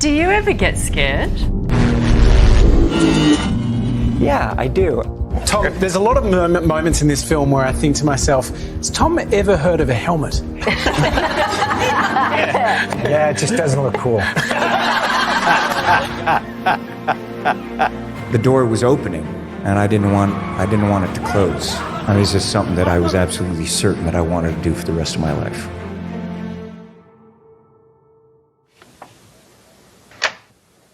Do you ever get scared? Yeah, I do. Tom, there's a lot of moments in this film where I think to myself, has Tom ever heard of a helmet? Yeah, it just doesn't look cool. The door was opening, and I didn't want it to close. I mean, it's just something that I was absolutely certain that I wanted to do for the rest of my life.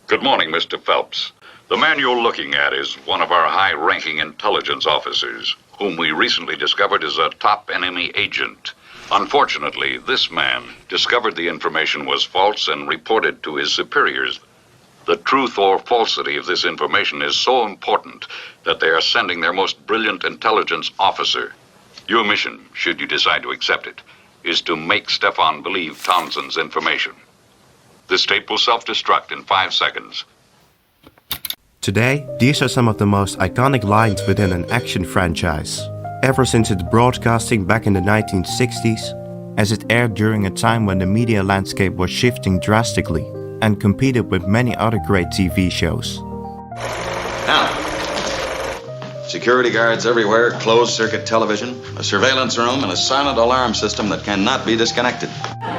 Good morning, Mr. Phelps. The man you're looking at is one of our high-ranking intelligence officers, whom we recently discovered is a top enemy agent. Unfortunately, this man discovered the information was false and reported to his superiors. The truth or falsity of this information is so important that they are sending their most brilliant intelligence officer. Your mission, should you decide to accept it, is to make Stefan believe Townsend's information. This tape will self-destruct in 5 seconds. Today, these are some of the most iconic lines within an action franchise. Ever since its broadcasting back in the 1960s, as it aired during a time when the media landscape was shifting drastically and competed with many other great TV shows. Now, security guards everywhere, closed-circuit television, a surveillance room, and a silent alarm system that cannot be disconnected.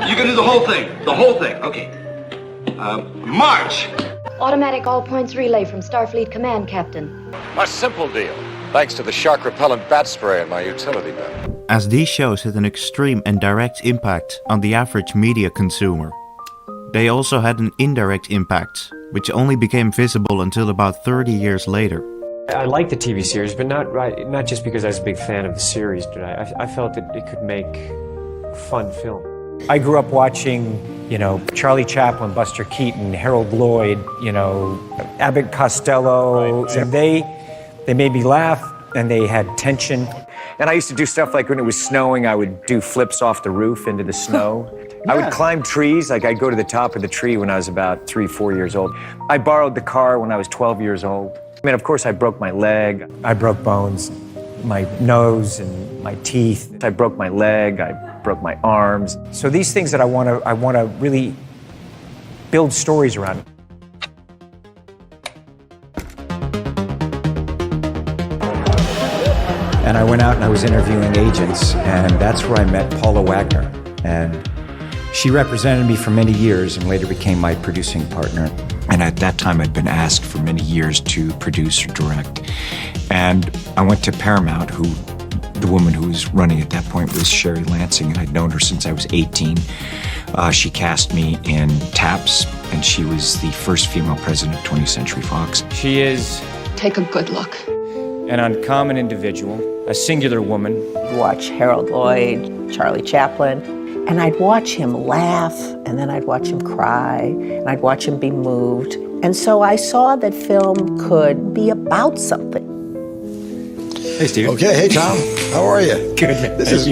You can do the whole thing. The whole thing. Okay. March! Automatic all points relay from Starfleet Command, Captain. A simple deal, thanks to the shark-repellent bat spray in my utility belt. As these shows had an extreme and direct impact on the average media consumer, they also had an indirect impact, which only became visible until about 30 years later. I like the TV series, but not just because I was a big fan of the series, but I felt that it could make fun film. I grew up watching, Charlie Chaplin, Buster Keaton, Harold Lloyd, Abbott Costello. Right. And they made me laugh, and they had tension. And I used to do stuff like when it was snowing, I would do flips off the roof into the snow. Yeah. I would climb trees, like I'd go to the top of the tree when I was about 3-4 years old. I borrowed the car when I was 12 years old. I mean, of course, I broke my leg. I broke bones, my nose and my teeth. I broke my leg. I broke my arms. So these things that I want to really build stories around. And I went out and I was interviewing agents, and that's where I met Paula Wagner. And she represented me for many years and later became my producing partner. And at that time, I'd been asked for many years to produce or direct. And I went to Paramount, the woman who was running at that point was Sherry Lansing, and I'd known her since I was 18. She cast me in Taps, and she was the first female president of 20th Century Fox. She is... Take a good look. An uncommon individual, a singular woman. Watch Harold Lloyd, Charlie Chaplin, and I'd watch him laugh, and then I'd watch him cry, and I'd watch him be moved. And so I saw that film could be about something. Hey, Steve. Okay, hey, Tom. How are you? Good, man. This is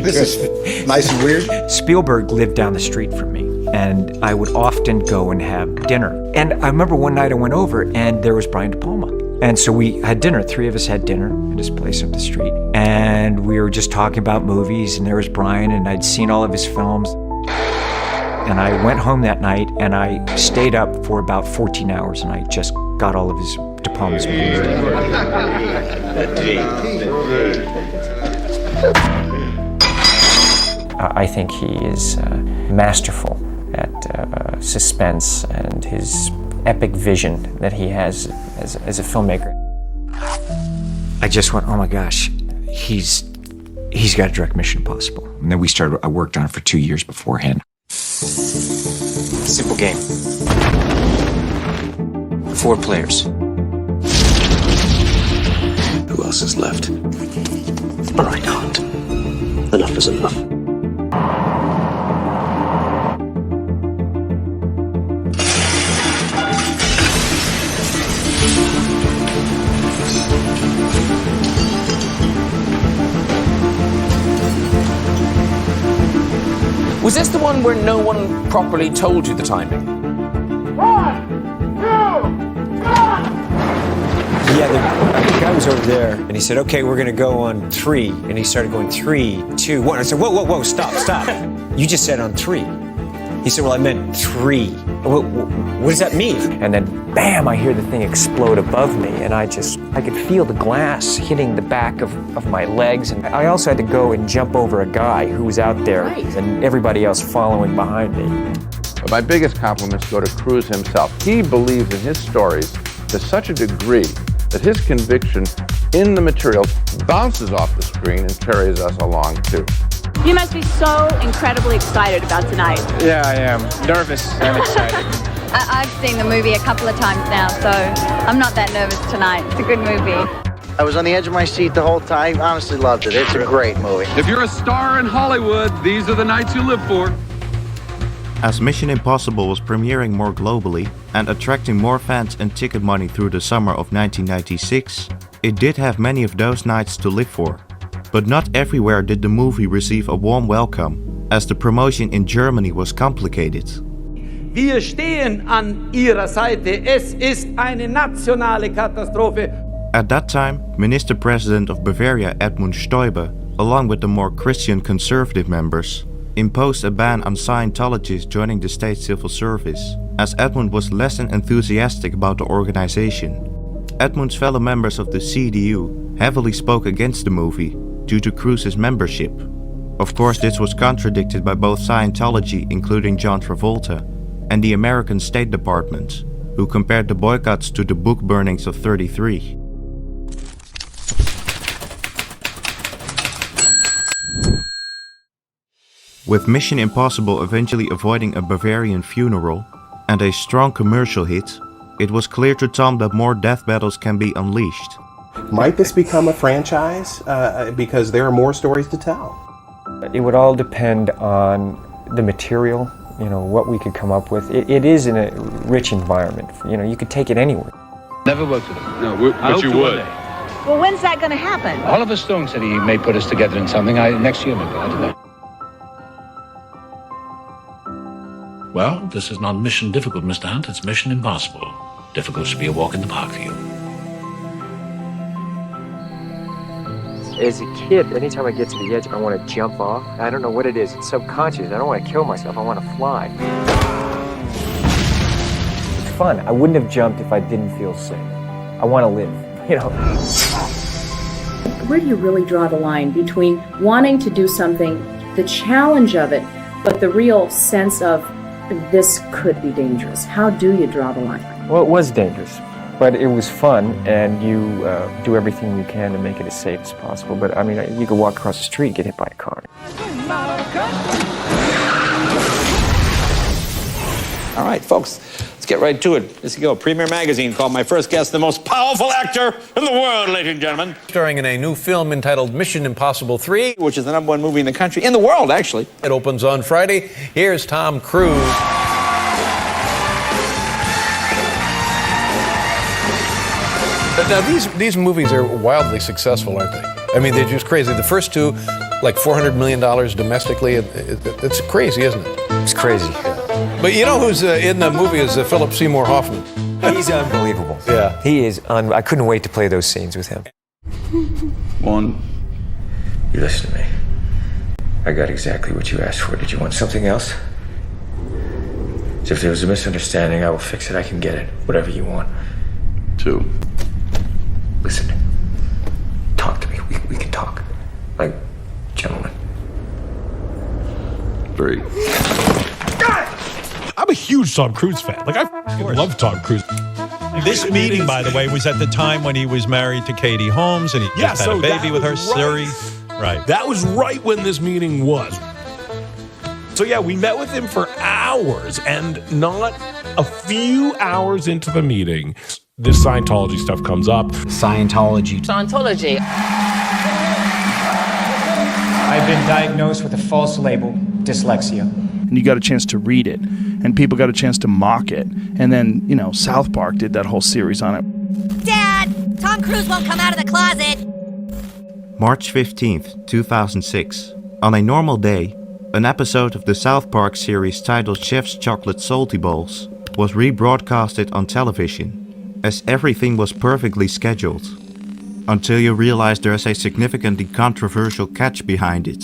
nice and weird. Spielberg lived down the street from me, and I would often go and have dinner. And I remember one night I went over, and there was Brian De Palma. And so we had dinner. 3 of us had dinner at his place up the street. And we were just talking about movies, and there was Brian, and I'd seen all of his films. And I went home that night, and I stayed up for about 14 hours, and I just got all of his De Palma's movies. I think he is masterful at suspense and his epic vision that he has as a filmmaker. I just went, oh my gosh, he's got to direct Mission Impossible. And then I worked on it for 2 years beforehand. Simple game. 4 players. Who else is left? All right, Hunt. Enough is enough. Was this the one where no one properly told you the timing? 1, 2, 1! Yeah, the guy was over there, and he said, okay, we're going to go on 3. And he started going 3, 2, 1. I said, whoa, stop. You just said on 3. He said, well, I meant 3. what does that mean? And then, bam, I hear the thing explode above me, and I could feel the glass hitting the back of my legs. And I also had to go and jump over a guy who was out there, and everybody else following behind me. But my biggest compliments go to Cruise himself. He believes in his stories to such a degree that his conviction in the material bounces off the screen and carries us along too. You must be so incredibly excited about tonight. Yeah, I am. Nervous and excited. I've seen the movie a couple of times now, so I'm not that nervous tonight. It's a good movie. I was on the edge of my seat the whole time. Honestly loved it. It's a great movie. If you're a star in Hollywood, these are the nights you live for. As Mission Impossible was premiering more globally and attracting more fans and ticket money through the summer of 1996, it did have many of those nights to live for. But not everywhere did the movie receive a warm welcome, as the promotion in Germany was complicated. Wir stehen an Ihrer Seite. Es ist eine nationale Katastrophe. At that time, Minister President of Bavaria Edmund Stoiber, along with the more Christian conservative members, imposed a ban on Scientologists joining the state civil service, as Edmund was less than enthusiastic about the organization. Edmund's fellow members of the CDU heavily spoke against the movie due to Cruise's membership. Of course, this was contradicted by both Scientology, including John Travolta, and the American State Department, who compared the boycotts to the book burnings of '33. With Mission Impossible eventually avoiding a Bavarian funeral and a strong commercial hit, it was clear to Tom that more death battles can be unleashed. Might this become a franchise? Because there are more stories to tell. It would all depend on the material, what we could come up with. It is in a rich environment. You could take it anywhere. Never worked with him. No, but you would. Well, when's that going to happen? Oliver Stone said he may put us together in something. Next year, maybe. I don't know. Well, this is not mission difficult, Mr. Hunt. It's mission impossible. Difficult should be a walk in the park for you. As a kid, anytime I get to the edge, I want to jump off. I don't know what it is. It's subconscious. I don't want to kill myself. I want to fly. It's fun. I wouldn't have jumped if I didn't feel safe. I want to live, Where do you really draw the line between wanting to do something, the challenge of it, but the real sense of this could be dangerous? How do you draw the line? Well, it was dangerous, but it was fun, and you do everything you can to make it as safe as possible. But, you could walk across the street and get hit by a car. All right, folks, let's get right to it. Here you go. Premier Magazine called my first guest the most powerful actor in the world, ladies and gentlemen. Starring in a new film entitled Mission Impossible 3, which is the #1 movie in the country, in the world, actually. It opens on Friday. Here's Tom Cruise. Now, these movies are wildly successful, aren't they? They're just crazy. The first two, like $400 million domestically. It's crazy, isn't it? It's crazy. But you know who's in the movie is Philip Seymour Hoffman. He's unbelievable. Yeah. He is I couldn't wait to play those scenes with him. One. You listen to me. I got exactly what you asked for. Did you want something else? So if there was a misunderstanding, I will fix it. I can get it. Whatever you want. 2. Listen. Talk to me. We can talk. Like gentlemen. 3. I'm a huge Tom Cruise fan. I love Tom Cruise. This meeting, by the way, was at the time when he was married to Katie Holmes and he just had a baby with her, Siri. Right. That was right when this meeting was. So yeah, we met with him for hours, and not a few hours into the meeting, this Scientology stuff comes up. Scientology. I've been diagnosed with a false label, dyslexia. And you got a chance to read it, and people got a chance to mock it. And then, South Park did that whole series on it. Dad, Tom Cruise won't come out of the closet. March 15th, 2006. On a normal day, an episode of the South Park series titled Chef's Chocolate Salty Balls was rebroadcasted on television, as everything was perfectly scheduled. Until you realize there's a significantly controversial catch behind it,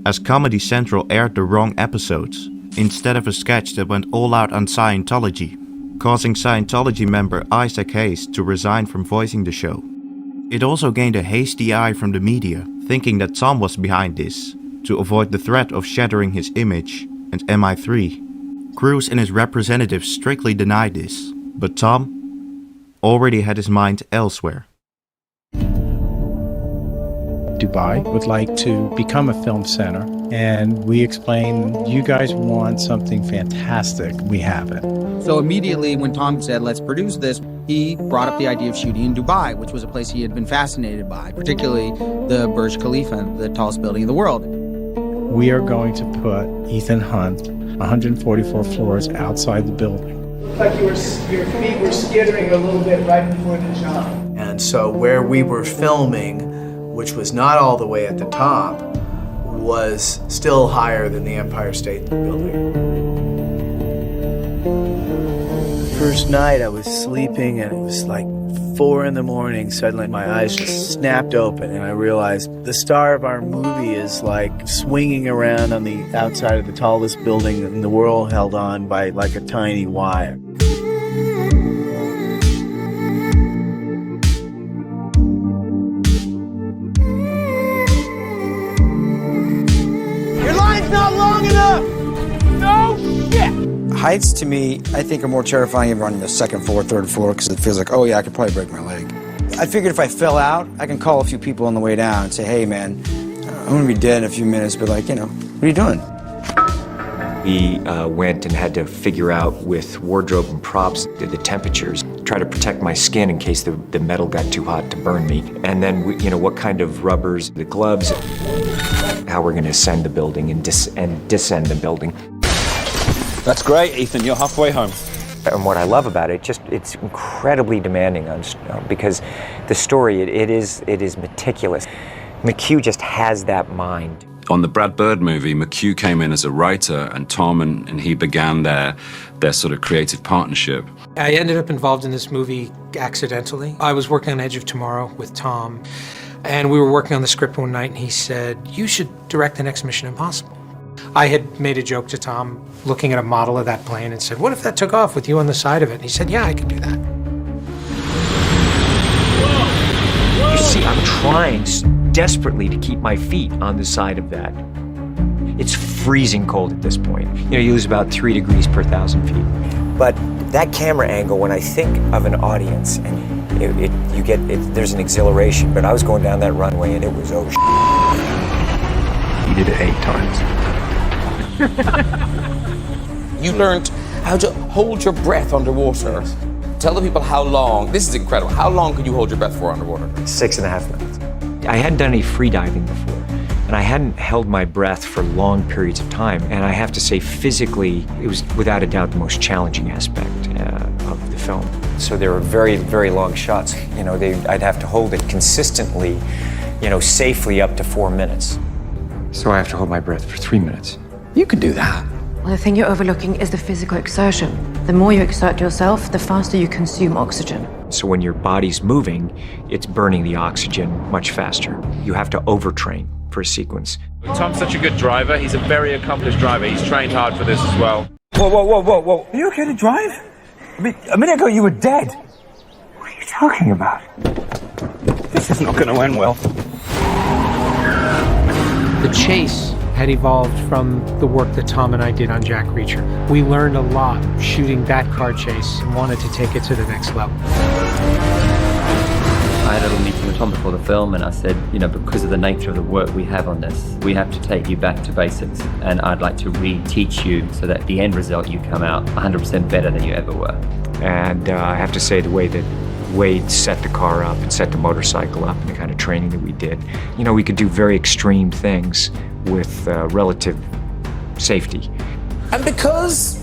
as Comedy Central aired the wrong episodes. instead of a sketch that went all out on Scientology, causing Scientology member Isaac Hayes to resign from voicing the show. It also gained a hasty eye from the media, thinking that Tom was behind this, to avoid the threat of shattering his image and MI3. Cruise and his representatives strictly denied this, but Tom already had his mind elsewhere. Dubai would like to become a film center, and we explained, you guys want something fantastic, we have it. So immediately when Tom said, let's produce this, he brought up the idea of shooting in Dubai, which was a place he had been fascinated by, particularly the Burj Khalifa, the tallest building in the world. We are going to put Ethan Hunt 144 floors outside the building. Like your feet were skittering a little bit right before the jump. And so where we were filming, which was not all the way at the top, was still higher than the Empire State Building. First night I was sleeping and it was like 4 a.m. Suddenly my eyes just snapped open and I realized the star of our movie is like swinging around on the outside of the tallest building in the world, held on by like a tiny wire. Your line's not long enough! No shit! Heights, to me, I think are more terrifying than running the second floor, third floor, because it feels like, oh yeah, I could probably break my leg. I figured if I fell out, I can call a few people on the way down and say, hey man, I'm gonna be dead in a few minutes, but like, what are you doing? We went and had to figure out with wardrobe and props the temperatures, try to protect my skin in case the metal got too hot to burn me. And then, what kind of rubbers, the gloves, how we're gonna ascend the building and descend the building. That's great, Ethan. You're halfway home. And what I love about it, it's incredibly demanding because the story, it is meticulous. McHugh just has that mind. On the Brad Bird movie, McHugh came in as a writer, and Tom and he began their sort of creative partnership. I ended up involved in this movie accidentally. I was working on Edge of Tomorrow with Tom, and we were working on the script one night, and he said, you should direct the next Mission Impossible. I had made a joke to Tom, looking at a model of that plane, and said, what if that took off with you on the side of it? And he said, yeah, I can do that. You see, I'm trying desperately to keep my feet on the side of that. It's freezing cold at this point. You lose about 3 degrees per 1,000 feet. But that camera angle, when I think of an audience, and there's an exhilaration, but I was going down that runway and it was, oh, You did it 8 times. You learned how to hold your breath underwater. Tell the people how long. This is incredible. How long could you hold your breath for underwater? 6.5 minutes. I hadn't done any free diving before, and I hadn't held my breath for long periods of time. And I have to say, physically, it was without a doubt the most challenging aspect of the film. So there were very, very long shots. I'd have to hold it consistently, safely up to 4 minutes. So I have to hold my breath for 3 minutes. You could do that. Well, the thing you're overlooking is the physical exertion. The more you exert yourself, the faster you consume oxygen. So when your body's moving, it's burning the oxygen much faster. You have to overtrain for a sequence. Tom's such a good driver. He's a very accomplished driver. He's trained hard for this as well. Whoa. Are you okay to drive? I mean, a minute ago you were dead. What are you talking about? This is not going to end well. The chase had evolved from the work that Tom and I did on Jack Reacher. We learned a lot shooting that car chase and wanted to take it to the next level. I had a little meeting with Tom before the film and I said, because of the nature of the work we have on this, we have to take you back to basics, and I'd like to reteach you so that the end result you come out 100% better than you ever were. And I have to say, the way that Wade set the car up and set the motorcycle up and the kind of training that we did, we could do very extreme things with relative safety. And because,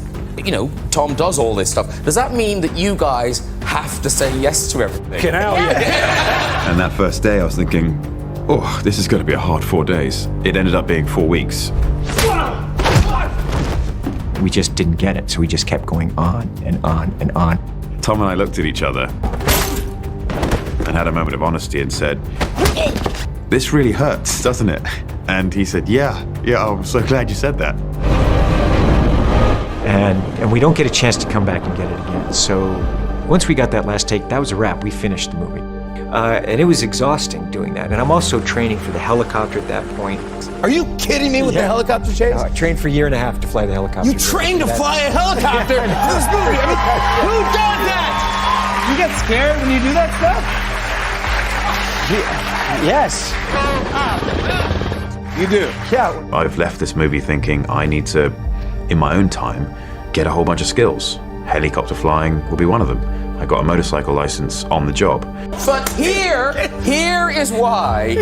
Tom does all this stuff, does that mean that you guys have to say yes to everything? Get out, yeah. And that first day I was thinking, oh, this is going to be a hard 4 days. It ended up being 4 weeks. We just didn't get it, so we just kept going on and on and on. Tom and I looked at each other and had a moment of honesty and said, this really hurts, doesn't it? And he said, yeah, I'm so glad you said that. and we don't get a chance to come back and get it again. So once we got that last take, that was a wrap. We finished the movie. And it was exhausting doing that. And I'm also training for the helicopter at that point. Are you kidding me with the helicopter chase? I trained for a year and a half to fly the helicopter. You trained to fly a helicopter in this movie? I mean, who does that? You get scared when you do that stuff? Yes. You do? Yeah. I've left this movie thinking I need to, in my own time, get a whole bunch of skills. Helicopter flying will be one of them. I got a motorcycle license on the job. But here is why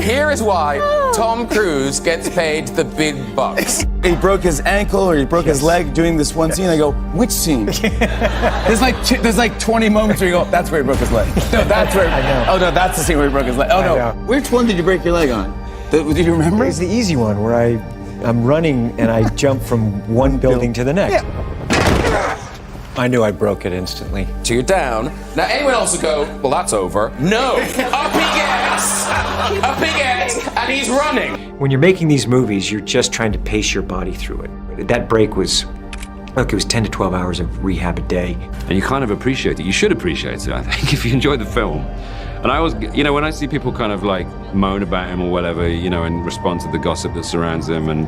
Tom Cruise gets paid the big bucks. He broke his ankle or he broke his leg doing this one scene. I go, which scene? there's like 20 moments where you go, that's where he broke his leg. No, that's where. I know. Oh no, that's the scene where he broke his leg. Oh no, which one did you break your leg on? Do you remember? It was the easy one where I'm running and I jump from one building to the next. Yeah. I knew I broke it instantly. So you're down. Now anyone else would go, well, that's over. No, up he gets, and he's running. When you're making these movies, you're just trying to pace your body through it. That break was, look, it was 10 to 12 hours of rehab a day. And you kind of appreciate it. You should appreciate it, I think, if you enjoy the film. And I always, when I see people kind of like moan about him or whatever, and respond to the gossip that surrounds him and,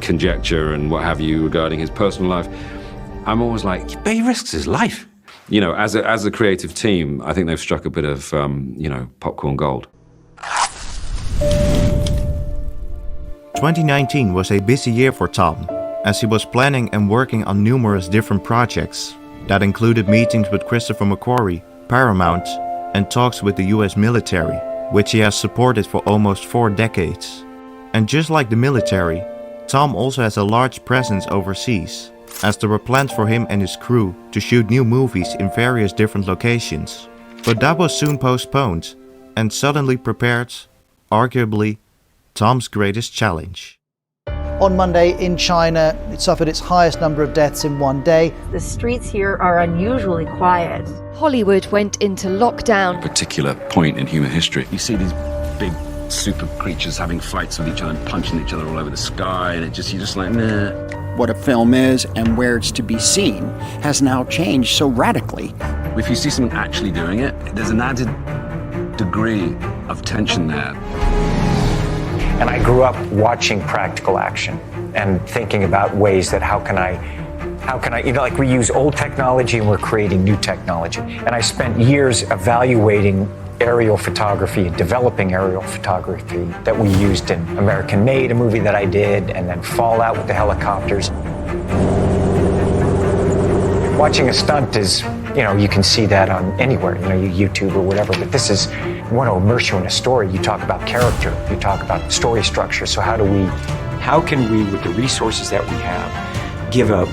conjecture and what have you regarding his personal life, I'm always like, but he risks his life. As a creative team, I think they've struck a bit of, popcorn gold. 2019 was a busy year for Tom, as he was planning and working on numerous different projects. That included meetings with Christopher McQuarrie, Paramount, and talks with the US military, which he has supported for almost 4 decades. And just like the military, Tom also has a large presence overseas, as there were plans for him and his crew to shoot new movies in various different locations. But that was soon postponed, and suddenly prepared, arguably, Tom's greatest challenge. On Monday in China, it suffered its highest number of deaths in one day. The streets here are unusually quiet. Hollywood went into lockdown. A particular point in human history. You see these big super creatures having fights with each other and punching each other all over the sky, and you're just like, nah. What a film is and where it's to be seen has now changed so radically. If you see someone actually doing it, there's an added degree of tension there. And I grew up watching practical action and thinking about ways that how can I, like we use old technology and we're creating new technology. And I spent years evaluating aerial photography and developing aerial photography that we used in American Made, a movie that I did, and then Fallout with the helicopters. Watching a stunt is, you can see that on anywhere, YouTube or whatever, but this is, you want to immerse you in a story. You talk about character, you talk about story structure. So how can we, with the resources that we have, give a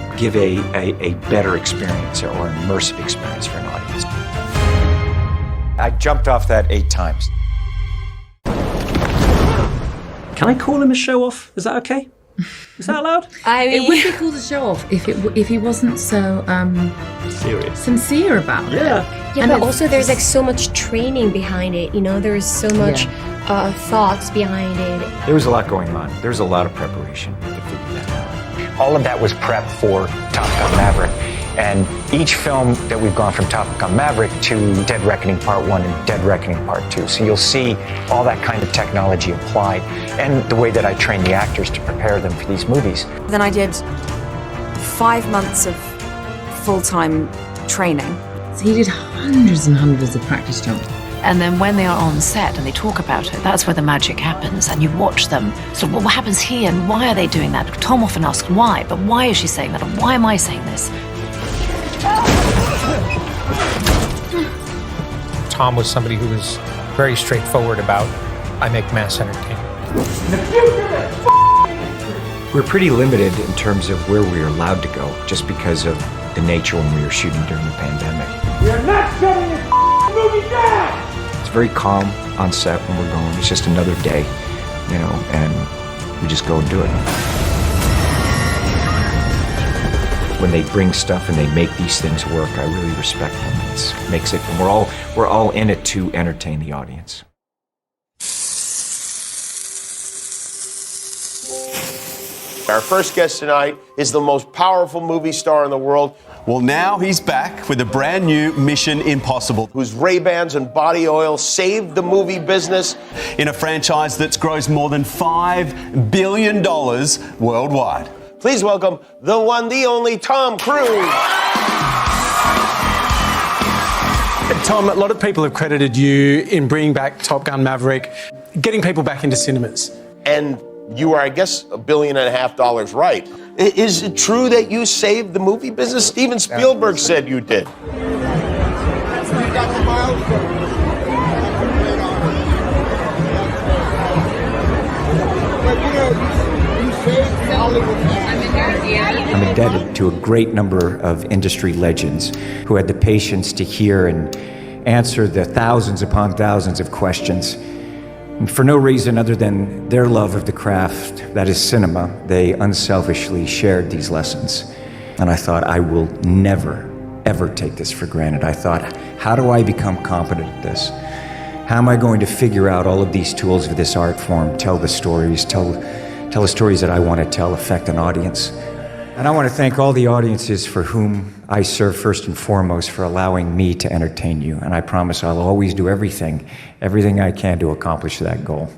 better experience or an immersive experience for an audience? I jumped off that 8 times. Can I call him a show-off? Is that okay? Is that allowed? I mean, it would be called a show-off if he wasn't so serious, sincere about it. Yeah, and but also there's like so much training behind it. There's so much thoughts behind it. There was a lot going on. There was a lot of preparation to figure that out. All of that was prep for Top Gun Maverick. And each film that we've gone from Top Gun Maverick to Dead Reckoning Part 1 and Dead Reckoning Part 2. So you'll see all that kind of technology applied and the way that I train the actors to prepare them for these movies. Then I did 5 months of full-time training. So he did hundreds and hundreds of practice jumps. And then when they are on set and they talk about it, that's where the magic happens. And you watch them. So what happens here and why are they doing that? Tom often asks why, but why is she saying that? And why am I saying this? Tom was somebody who was very straightforward about, I make mass entertainment. We're pretty limited in terms of where we're allowed to go, just because of the nature when we were shooting during the pandemic. We are not shutting this movie down! It's very calm on set when we're going. It's just another day, and we just go and do it. When they bring stuff and they make these things work, I really respect them. It makes it, and we're all in it to entertain the audience. Our first guest tonight is the most powerful movie star in the world. Well, now he's back with a brand new Mission Impossible, whose Ray-Bans and body oil saved the movie business. In a franchise that's grossed more than $5 billion worldwide. Please welcome the one, the only Tom Cruise. Tom, a lot of people have credited you in bringing back Top Gun Maverick, getting people back into cinemas. And you are, I guess, $1.5 billion right. Is it true that you saved the movie business? Steven Spielberg said you did. I'm indebted to a great number of industry legends who had the patience to hear and answer the thousands upon thousands of questions. And for no reason other than their love of the craft, that is cinema, they unselfishly shared these lessons. And I thought, I will never, ever take this for granted. I thought, how do I become competent at this? How am I going to figure out all of these tools of this art form, tell the stories, tell the stories that I want to tell, affect an audience? And I want to thank all the audiences for whom I serve first and foremost for allowing me to entertain you. And I promise I'll always do everything I can to accomplish that goal.